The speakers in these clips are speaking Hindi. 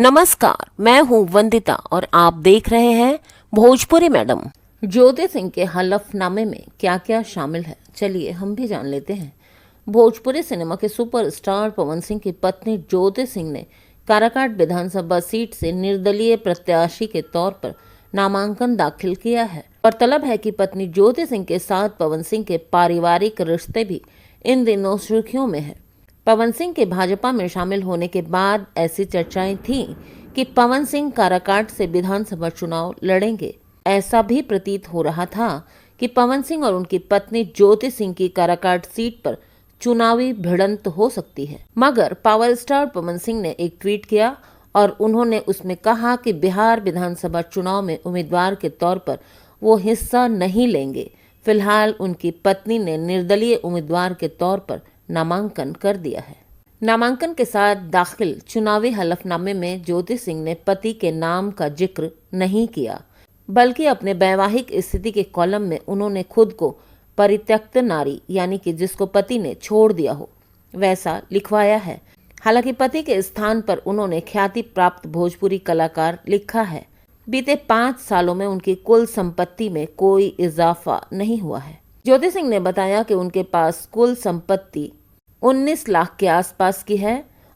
नमस्कार, मैं हूं वंदिता और आप देख रहे हैं भोजपुरी मैडम। ज्योति सिंह के हलफनामे में क्या क्या शामिल है, चलिए हम भी जान लेते हैं। भोजपुरी सिनेमा के सुपरस्टार पवन सिंह की पत्नी ज्योति सिंह ने काराकाट विधानसभा सीट से निर्दलीय प्रत्याशी के तौर पर नामांकन दाखिल किया है। गौरतलब है कि पत्नी ज्योति सिंह के साथ पवन सिंह के पारिवारिक रिश्ते भी इन दिनों सुर्खियों में है। पवन सिंह के भाजपा में शामिल होने के बाद ऐसी चर्चाएं थीं कि पवन सिंह काराकाट से विधानसभा चुनाव लड़ेंगे। ऐसा भी प्रतीत हो रहा था कि पवन सिंह और उनकी पत्नी ज्योति सिंह की काराकाट सीट पर चुनावी भिड़ंत हो सकती है। मगर पावर स्टार पवन सिंह ने एक ट्वीट किया और उन्होंने उसमें कहा कि बिहार विधानसभा चुनाव में उम्मीदवार के तौर पर वो हिस्सा नहीं लेंगे। फिलहाल उनकी पत्नी ने निर्दलीय उम्मीदवार के तौर पर नामांकन कर दिया है। नामांकन के साथ दाखिल चुनावी हलफनामे में ज्योति सिंह ने पति के नाम का जिक्र नहीं किया, बल्कि अपने वैवाहिक स्थिति के कॉलम में उन्होंने खुद को परित्यक्त नारी यानी कि जिसको पति ने छोड़ दिया हो वैसा लिखवाया है। हालांकि पति के स्थान पर उन्होंने ख्याति प्राप्त भोजपुरी कलाकार लिखा है। बीते 5 सालों में उनकी कुल संपत्ति में कोई इजाफा नहीं हुआ है। ज्योति सिंह ने बताया कि उनके पास कुल संपत्ति 19 लाख के आसपास की है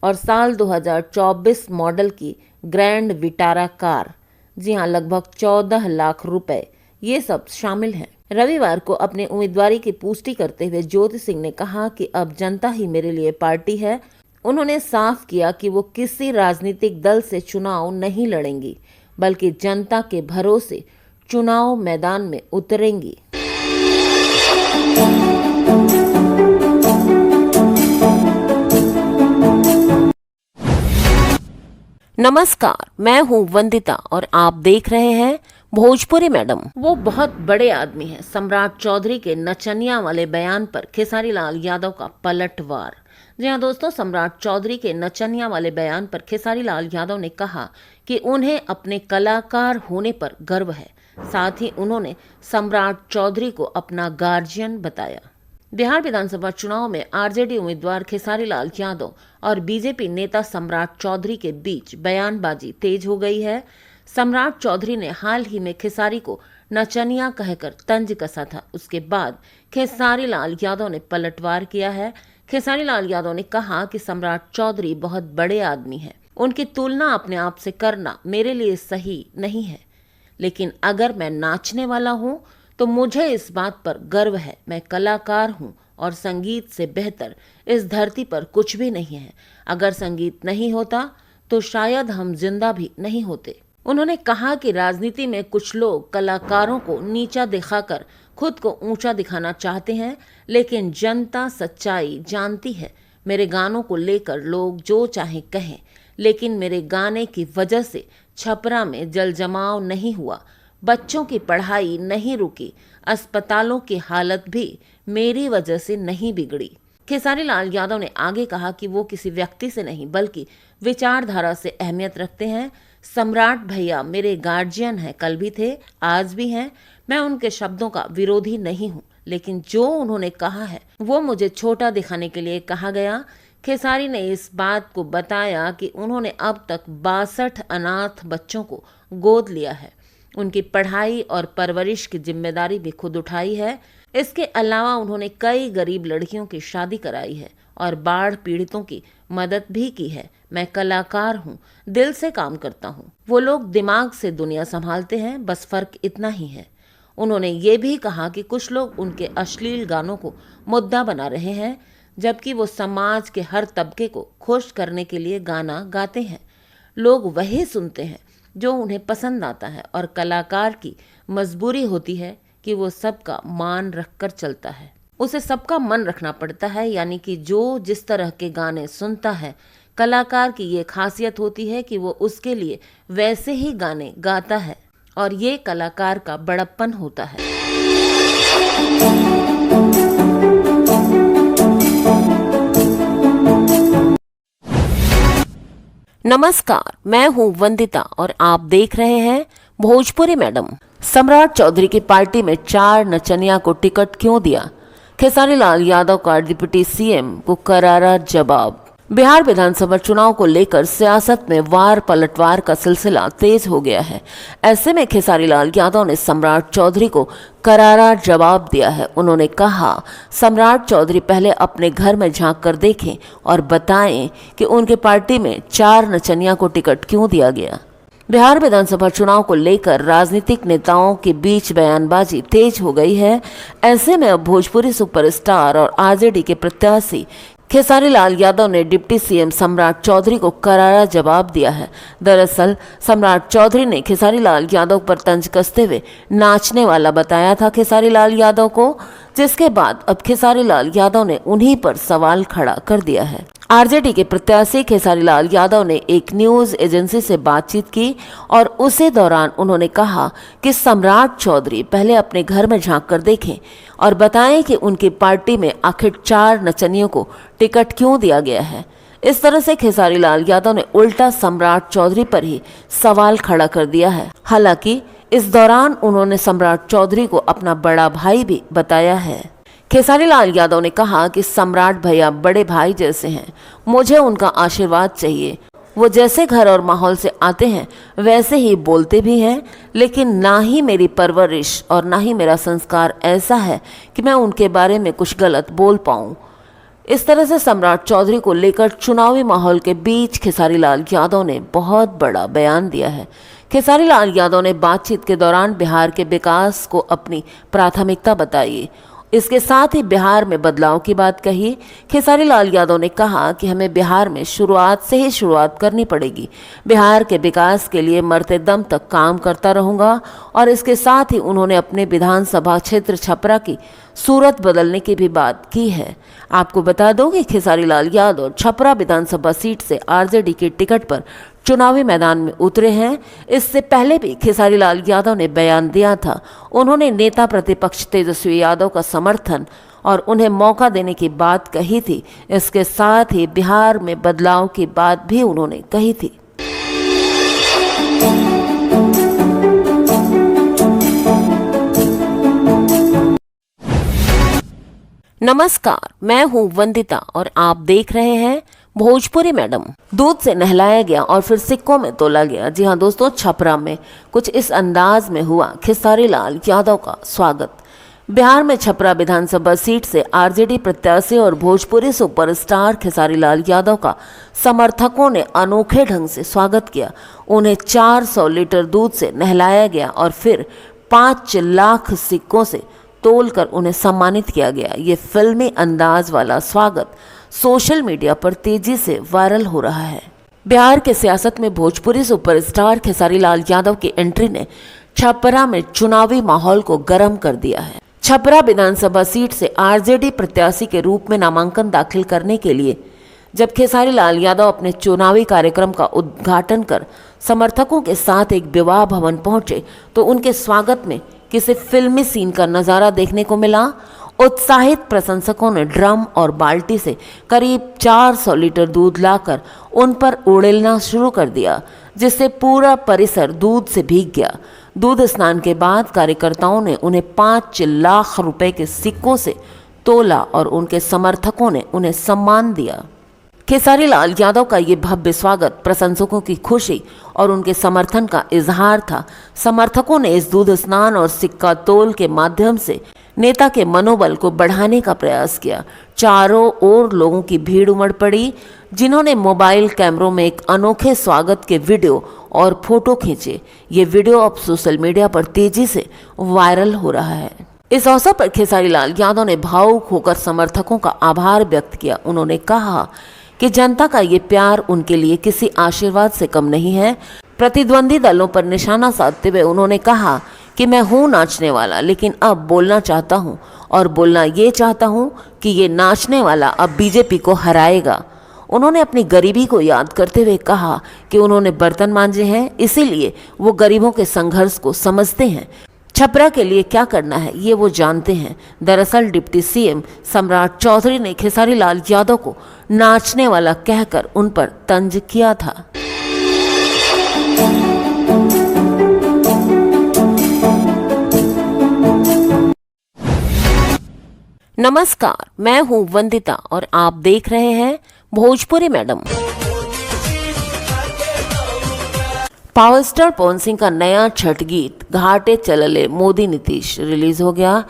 और साल 2024 मॉडल की ग्रैंड विटारा कार, जी हाँ, लगभग 14 लाख रुपए, ये सब शामिल हैं। रविवार को अपने उम्मीदवारी की पुष्टि करते हुए ज्योति सिंह ने कहा कि अब जनता ही मेरे लिए पार्टी है। उन्होंने साफ किया कि वो किसी राजनीतिक दल से चुनाव नहीं लड़ेंगी, बल्कि जनता के भरोसे चुनाव मैदान में उतरेंगी। नमस्कार, मैं हूं वंदिता और आप देख रहे हैं भोजपुरी मैडम। वो बहुत बड़े आदमी हैं। सम्राट चौधरी के नचनिया वाले बयान पर खेसारी लाल यादव का पलटवार। जी हाँ दोस्तों, सम्राट चौधरी के नचनिया वाले बयान पर खेसारी लाल यादव ने कहा कि उन्हें अपने कलाकार होने पर गर्व है। साथ ही उन्होंने सम्राट चौधरी को अपना गार्जियन बताया। बिहार विधानसभा चुनाव में आरजेडी उम्मीदवार खेसारी लाल यादव और बीजेपी नेता सम्राट चौधरी के बीच बयानबाजी तेज हो गई है। सम्राट चौधरी ने हाल ही में खेसारी को नचनिया कहकर तंज कसा था। उसके बाद खेसारी लाल यादव ने पलटवार किया है। खेसारी लाल यादव ने कहा कि सम्राट चौधरी बहुत बड़े आदमी हैं। उनकी तुलना अपने आप से करना मेरे लिए सही नहीं है, लेकिन अगर मैं नाचने वाला हूँ तो मुझे इस बात पर गर्व है। मैं कलाकार हूँ और संगीत से बेहतर इस धरती पर कुछ भी नहीं है। अगर संगीत नहीं होता तो शायद हम जिंदा भी नहीं होते। उन्होंने कहा कि राजनीति में कुछ लोग कलाकारों को नीचा दिखाकर खुद को ऊंचा दिखाना चाहते हैं, लेकिन जनता सच्चाई जानती है। मेरे गानों को लेकर लोग जो चाहे कहें, लेकिन मेरे गाने की वजह से छपरा में जल जमाव नहीं हुआ, बच्चों की पढ़ाई नहीं रुकी, अस्पतालों की हालत भी मेरी वजह से नहीं बिगड़ी। खेसारी लाल यादव ने आगे कहा कि वो किसी व्यक्ति से नहीं बल्कि विचारधारा से अहमियत रखते हैं। सम्राट भैया मेरे गार्जियन हैं, कल भी थे, आज भी हैं। मैं उनके शब्दों का विरोधी नहीं हूँ, लेकिन जो उन्होंने कहा है वो मुझे छोटा दिखाने के लिए कहा गया। खेसारी ने इस बात को बताया कि उन्होंने अब तक 62 अनाथ बच्चों को गोद लिया है। उनकी पढ़ाई और परवरिश की जिम्मेदारी भी खुद उठाई है। इसके अलावा उन्होंने कई गरीब लड़कियों की शादी कराई है और बाढ़ पीड़ितों की मदद भी की है। मैं कलाकार हूँ, दिल से काम करता हूँ। वो लोग दिमाग से दुनिया संभालते हैं, बस फर्क इतना ही है। उन्होंने ये भी कहा कि कुछ लोग उनके अश्लील गानों को मुद्दा बना रहे हैं, जबकि वो समाज के हर तबके को खुश करने के लिए गाना गाते हैं। लोग वही सुनते हैं जो उन्हें पसंद आता है और कलाकार की मजबूरी होती है कि वो सबका मान रखकर चलता है। उसे सबका मन रखना पड़ता है, यानी कि जो जिस तरह के गाने सुनता है, कलाकार की ये खासियत होती है कि वो उसके लिए वैसे ही गाने गाता है और ये कलाकार का बड़प्पन होता है। नमस्कार, मैं हूं वंदिता और आप देख रहे हैं भोजपुरी मैडम। सम्राट चौधरी की पार्टी में 4 नचनिया को टिकट क्यों दिया? खेसारी लाल यादव का डिप्टी सीएम को करारा जवाब। बिहार विधानसभा चुनाव को लेकर सियासत में वार पलटवार का सिलसिला तेज हो गया है। ऐसे में खेसारी लाल यादव ने सम्राट चौधरी को करारा जवाब दिया है। उन्होंने कहा, सम्राट चौधरी पहले अपने घर में झांक कर देखें और बताएं कि उनके पार्टी में 4 नचनिया को टिकट क्यों दिया गया। बिहार विधानसभा चुनाव को लेकर राजनीतिक नेताओं के बीच बयानबाजी तेज हो गई है। ऐसे में अब भोजपुरी सुपरस्टार और आरजेडी के प्रत्याशी खेसारी लाल यादव ने डिप्टी सीएम सम्राट चौधरी को करारा जवाब दिया है। दरअसल सम्राट चौधरी ने खेसारी लाल यादव पर तंज कसते हुए नाचने वाला बताया था खेसारी लाल यादव को, जिसके बाद अब खेसारी लाल यादव ने उन्हीं पर सवाल खड़ा कर दिया है। आरजेडी के प्रत्याशी खेसारी लाल यादव ने एक न्यूज एजेंसी से बातचीत की और उसी दौरान उन्होंने कहा कि सम्राट चौधरी पहले अपने घर में झांक कर देखें और बताएं कि उनकी पार्टी में आखिर 4 नचनियों को टिकट क्यों दिया गया है। इस तरह से खेसारी लाल यादव ने उल्टा सम्राट चौधरी पर ही सवाल खड़ा कर दिया है। हालांकि इस दौरान उन्होंने सम्राट चौधरी को अपना बड़ा भाई भी बताया है। खेसारी लाल यादव ने कहा कि सम्राट भैया बड़े भाई जैसे हैं, मुझे उनका आशीर्वाद चाहिए। वो जैसे घर और माहौल से आते हैं वैसे ही बोलते भी हैं, लेकिन ना ही मेरी परवरिश और ना ही मेरा संस्कार ऐसा है कि मैं उनके बारे में कुछ गलत बोल पाऊँ। इस तरह से सम्राट चौधरी को लेकर चुनावी माहौल के बीच खेसारी लाल यादव ने बहुत बड़ा बयान दिया है। खेसारी लाल यादव ने बातचीत के दौरान बिहार के विकास को अपनी प्राथमिकता बताई। इसके साथ ही बिहार में बदलाव की बात कही। खेसारी लाल यादव ने कहा कि हमें बिहार में शुरुआत से ही शुरुआत करनी पड़ेगी। बिहार के विकास के लिए मरते दम तक काम करता रहूंगा। और इसके साथ ही उन्होंने अपने विधानसभा क्षेत्र छपरा की सूरत बदलने की भी बात की है। आपको बता दो कि खेसारी लाल यादव छपरा विधानसभा सीट से आरजेडी के टिकट पर चुनावी मैदान में उतरे हैं। इससे पहले भी खेसारी लाल यादव ने बयान दिया था। उन्होंने नेता प्रतिपक्ष तेजस्वी यादव का समर्थन और उन्हें मौका देने की बात कही थी। इसके साथ ही बिहार में बदलाव की बात भी उन्होंने कही थी। नमस्कार, मैं हूं वंदिता और आप देख रहे हैं भोजपुरी मैडम। दूध से नहलाया गया और फिर सिक्कों में तोला गया। जी हां दोस्तों, छपरा में कुछ इस अंदाज में हुआ खेसारी लाल यादव का स्वागत। बिहार में छपरा विधानसभा सीट से आरजेडी प्रत्याशी और भोजपुरी सुपरस्टार खेसारी लाल यादव का समर्थकों ने अनोखे ढंग से स्वागत किया। उन्हें 400 लीटर दूध से नहलाया गया और फिर 5 लाख सिक्कों से तोलकर उन्हें सम्मानित किया गया। ये फिल्मी अंदाज वाला स्वागत सोशल मीडिया पर तेजी से वायरल हो रहा है। बिहार के सियासत में भोजपुरी सुपरस्टार खेसारी लाल यादव की एंट्री ने छपरा में चुनावी माहौल को गर्म कर दिया है। छपरा विधानसभा सीट से आरजेडी प्रत्याशी के रूप में नामांकन दाखिल करने के लिए जब खेसारी लाल यादव अपने चुनावी कार्यक्रम का उद्घाटन कर समर्थकों के साथ एक विवाह भवन पहुंचे तो उनके स्वागत में किसी फिल्मी सीन का नजारा देखने को मिला। उत्साहित प्रशंसकों ने ड्रम और बाल्टी से करीब 400 लीटर दूध लाकर उन पर उड़ेलना शुरू कर दिया, जिससे पूरा परिसर दूध से भीग गया। दूध स्नान के बाद कार्यकर्ताओं ने उन्हें 5 लाख रुपए के सिक्कों से तोला और उनके समर्थकों ने उन्हें सम्मान दिया। खेसारी लाल यादव का ये भव्य स्वागत प्रशंसकों की खुशी और उनके समर्थन का इजहार था। समर्थकों ने इस दूध स्नान और सिक्का तोल के माध्यम से नेता के मनोबल को बढ़ाने का प्रयास किया। चारों ओर लोगों की भीड़ उमड़ पड़ी, जिन्होंने मोबाइल कैमरों में एक अनोखे स्वागत के वीडियो और फोटो खींचे। ये वीडियो अब सोशल मीडिया पर तेजी से वायरल हो रहा है। इस अवसर पर खेसारी लाल यादव ने भावुक होकर समर्थकों का आभार व्यक्त किया। उन्होंने कहा कि जनता का ये प्यार उनके लिए किसी आशीर्वाद से कम नहीं है। प्रतिद्वंदी दलों पर निशाना साधते हुए उन्होंने कहा कि मैं हूँ नाचने वाला, लेकिन अब बोलना चाहता हूँ और बोलना ये चाहता हूँ कि ये नाचने वाला अब बीजेपी को हराएगा। उन्होंने अपनी गरीबी को याद करते हुए कहा कि उन्होंने बर्तन मांजे हैं, इसीलिए वो गरीबों के संघर्ष को समझते हैं। छपरा के लिए क्या करना है ये वो जानते हैं। दरअसल डिप्टी सीएम सम्राट चौधरी ने खेसारी लाल यादव को नाचने वाला कहकर उन पर तंज किया था। नमस्कार, मैं हूं वंदिता और आप देख रहे हैं Bhojpuri madam. Power star Pawan Singh का नया छठ गीत घाटे चलले मोदी नीतीश रिलीज हो गया।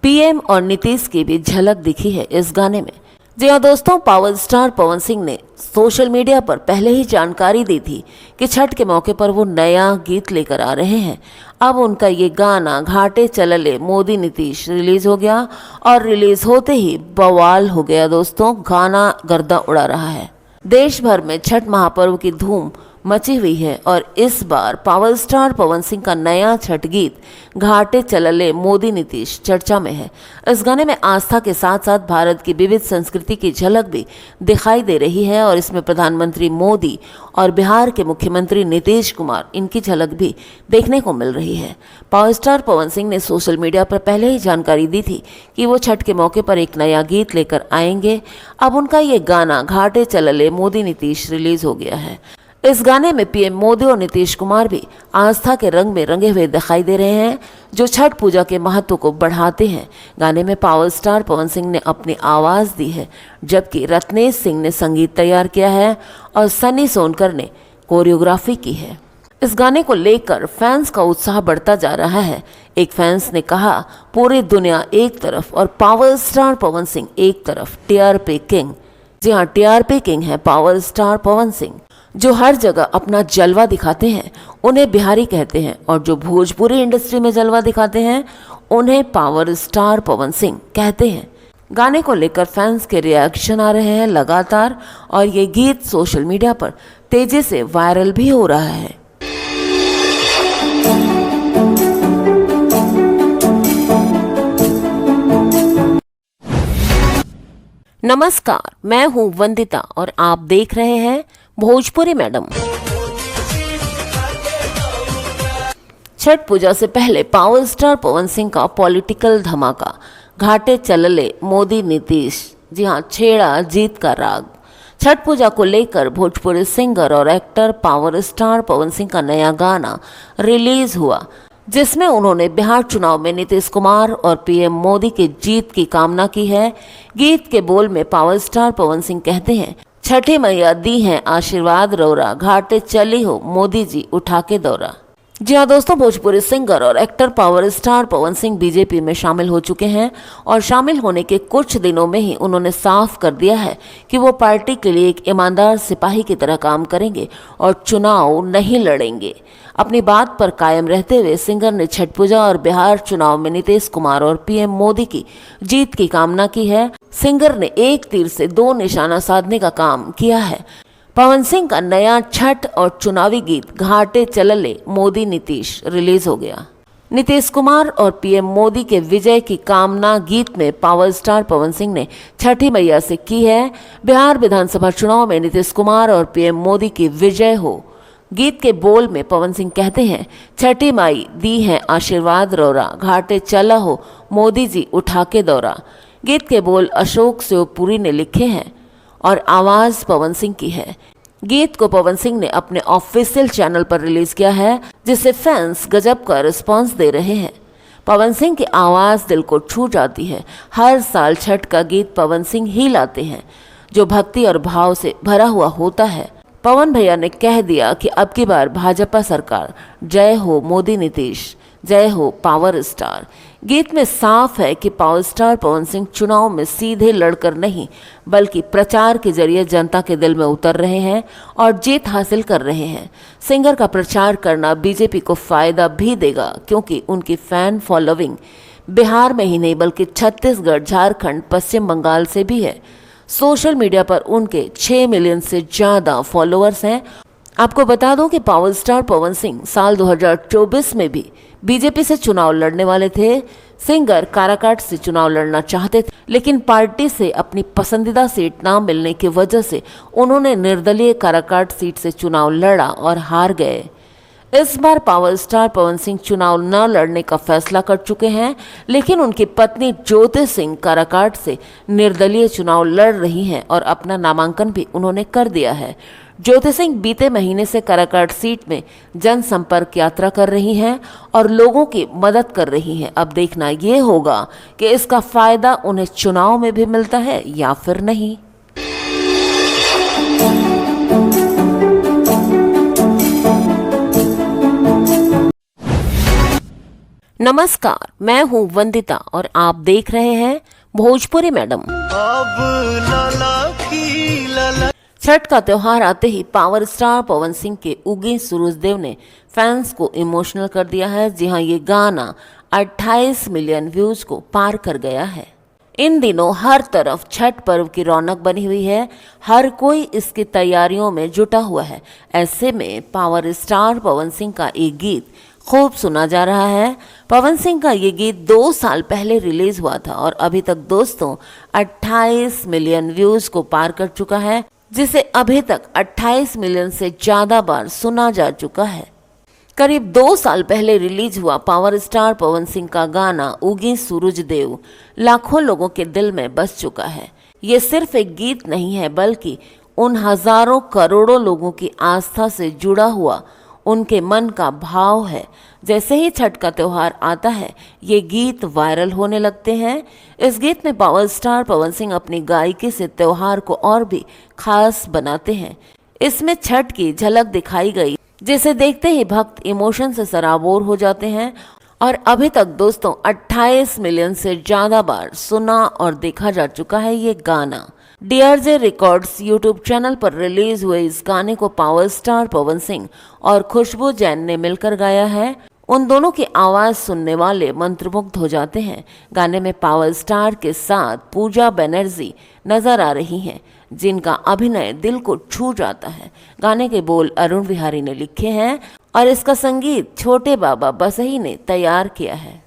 पीएम और नीतीश की भी झलक दिखी है इस गाने में। जी हाँ दोस्तों, पावर स्टार पवन सिंह ने सोशल मीडिया पर पहले ही जानकारी दी थी कि छठ के मौके पर वो नया गीत लेकर आ रहे हैं। अब उनका ये गाना घाटे चलले मोदी नीतीश रिलीज हो गया और रिलीज होते ही बवाल हो गया दोस्तों। गाना गर्दा उड़ा रहा है। देश भर में छठ महापर्व की धूम मची हुई है और इस बार पावर स्टार पवन सिंह का नया छठ गीत घाटे चलले मोदी नीतीश चर्चा में है। इस गाने में आस्था के साथ साथ भारत की विविध संस्कृति की झलक भी दिखाई दे रही है और इसमें प्रधानमंत्री मोदी और बिहार के मुख्यमंत्री नीतीश कुमार इनकी झलक भी देखने को मिल रही है। पावर स्टार पवन सिंह ने सोशल मीडिया पर पहले ही जानकारी दी थी कि वो छठ के मौके पर एक नया गीत लेकर आएंगे। अब उनका ये गाना घाटे चलले मोदी नीतीश रिलीज हो गया है। इस गाने में पीएम मोदी और नीतीश कुमार भी आस्था के रंग में रंगे हुए दिखाई दे रहे हैं, जो छठ पूजा के महत्व को बढ़ाते हैं। गाने में पावर स्टार पवन सिंह ने अपनी आवाज दी है, जबकि रत्नेश सिंह ने संगीत तैयार किया है और सनी सोनकर ने कोरियोग्राफी की है। इस गाने को लेकर फैंस का उत्साह बढ़ता जा रहा है। एक फैंस ने कहा, पूरी दुनिया एक तरफ और पावर स्टार पवन सिंह एक तरफ, टीआरपी किंग। जी हाँ, टीआरपी किंग है पावर स्टार पवन सिंह, जो हर जगह अपना जलवा दिखाते हैं उन्हें बिहारी कहते हैं और जो भोजपुरी इंडस्ट्री में जलवा दिखाते हैं उन्हें पावर स्टार पवन सिंह कहते हैं। गाने को लेकर फैंस के रिएक्शन आ रहे हैं लगातार और ये गीत सोशल मीडिया पर तेजी से वायरल भी हो रहा है। नमस्कार, मैं हूं वंदिता और आप देख रहे हैं भोजपुरी मैडम। छठ पूजा से पहले पावर स्टार पवन सिंह का पॉलिटिकल धमाका घाटे चलले मोदी नीतीश। जी हाँ, छेड़ा जीत का राग। छठ पूजा को लेकर भोजपुरी सिंगर और actor power star Pawan Singh का नया गाना रिलीज हुआ, जिसमें उन्होंने बिहार चुनाव में नीतीश कुमार और पीएम मोदी की जीत की कामना की है। गीत के बोल में पावर स्टार पवन सिंह कहते हैं, छठी मैया दी हैं आशीर्वाद रौरा, घाटे चली हो मोदी जी उठा के दौरा। जी हाँ दोस्तों, भोजपुरी सिंगर और actor power star Pawan Singh BJP में शामिल हो चुके हैं और शामिल होने के कुछ दिनों में ही उन्होंने साफ कर दिया है कि वो पार्टी के लिए एक ईमानदार सिपाही की तरह काम करेंगे और चुनाव नहीं लड़ेंगे। अपनी बात पर कायम रहते हुए सिंगर ने छठ पूजा और बिहार चुनाव में नीतीश कुमार और पीएम मोदी की जीत की कामना की है। सिंगर ने एक तीर से दो निशाना साधने का काम किया है। पवन सिंह का नया छठ और चुनावी गीत घाटे चलले मोदी नीतीश रिलीज हो गया। नीतीश कुमार और पीएम मोदी के विजय की कामना गीत में पावर स्टार पवन सिंह ने छठी मैया से की है। बिहार विधानसभा चुनाव में नीतीश कुमार और पीएम मोदी की विजय हो। गीत के बोल में पवन सिंह कहते हैं, छठी माई दी है आशीर्वाद रौरा, घाटे चला हो मोदी जी उठा के दौरा। गीत के बोल अशोक शिवपुरी ने लिखे हैं और आवाज पवन सिंह की है। गीत को पवन सिंह ने अपने ऑफिशियल चैनल पर रिलीज किया है, जिसे फैंस गजब का रिस्पांस दे रहे हैं। पवन सिंह की आवाज दिल को छू जाती है। हर साल छठ का गीत पवन सिंह ही लाते हैं, जो भक्ति और भाव से भरा हुआ होता है। पवन भैया ने कह दिया कि अब की बार भाजपा सरकार, जय हो मोदी नीतीश, जय हो पावर स्टार। गीत में साफ है कि पावर स्टार पवन सिंह चुनाव में सीधे लड़कर नहीं, बल्कि प्रचार के जरिए जनता के दिल में उतर रहे हैं और जीत हासिल कर रहे हैं। सिंगर का प्रचार करना बीजेपी को फायदा भी देगा, क्योंकि उनकी फैन फॉलोइंग बिहार में ही नहीं बल्कि छत्तीसगढ़, झारखंड, पश्चिम बंगाल से भी है। सोशल मीडिया पर उनके 6 मिलियन से ज़्यादा फॉलोअर्स हैं। आपको बता दूं कि पावर स्टार पवन सिंह साल 2024 में भी बीजेपी से चुनाव लड़ने वाले थे। सिंगर काराकाट से चुनाव लड़ना चाहते थे, लेकिन पार्टी से अपनी पसंदीदा सीट ना मिलने की वजह से उन्होंने निर्दलीय काराकाट सीट से चुनाव लड़ा और हार गए। इस बार पावर स्टार पवन सिंह चुनाव न लड़ने का फैसला कर चुके हैं, लेकिन उनकी पत्नी ज्योति सिंह काराकाट से निर्दलीय चुनाव लड़ रही हैं और अपना नामांकन भी उन्होंने कर दिया है। ज्योति सिंह बीते महीने से काराकाट सीट में जनसंपर्क यात्रा कर रही हैं और लोगों की मदद कर रही हैं। अब देखना ये होगा कि इसका फायदा उन्हें चुनाव में भी मिलता है या फिर नहीं। नमस्कार, मैं हूँ वंदिता और आप देख रहे हैं भोजपुरी मैडम। अब लाला की लाला। छठ का त्योहार आते ही पावर स्टार पवन सिंह के उगे सूरजदेव ने फैंस को इमोशनल कर दिया है। जी हाँ, ये गाना 28 मिलियन व्यूज को पार कर गया है। इन दिनों हर तरफ छठ पर्व की रौनक बनी हुई है, हर कोई इसकी तैयारियों में जुटा हुआ है। ऐसे में पावर स्टार पवन सिंह का एक गीत खूब सुना जा रहा है। पवन सिंह का ये गीत 2 साल पहले रिलीज हुआ था और अभी तक दोस्तों 28 मिलियन व्यूज को पार कर चुका है, जिसे अभी तक 28 मिलियन से ज्यादा बार सुना जा चुका है। करीब 2 साल पहले रिलीज हुआ पावर स्टार पवन सिंह का गाना उगे सूरज देव लाखों लोगों के दिल में बस चुका है। ये सिर्फ एक गीत नहीं है, बल्कि उन हजारों करोड़ों लोगों की आस्था से जुड़ा हुआ उनके मन का भाव है। जैसे ही छठ का त्योहार आता है, ये गीत वायरल होने लगते हैं। इस गीत में पावर स्टार पवन सिंह अपनी गायकी से त्योहार को और भी खास बनाते हैं। इसमें छठ की झलक दिखाई गई, जिसे देखते ही भक्त इमोशन से सराबोर हो जाते हैं। और अभी तक दोस्तों 28 मिलियन से ज्यादा बार सुना और देखा जा चुका है ये गाना। DRJ रिकॉर्ड्स यूट्यूब चैनल पर रिलीज हुए इस गाने को पावर स्टार पवन सिंह और खुशबू जैन ने मिलकर गाया है। उन दोनों की आवाज सुनने वाले मंत्रमुग्ध हो जाते हैं। गाने में पावर स्टार के साथ पूजा बनर्जी नजर आ रही हैं, जिनका अभिनय दिल को छू जाता है। गाने के बोल अरुण विहारी ने लिखे हैं और इसका संगीत छोटे बाबा बसही ने तैयार किया है।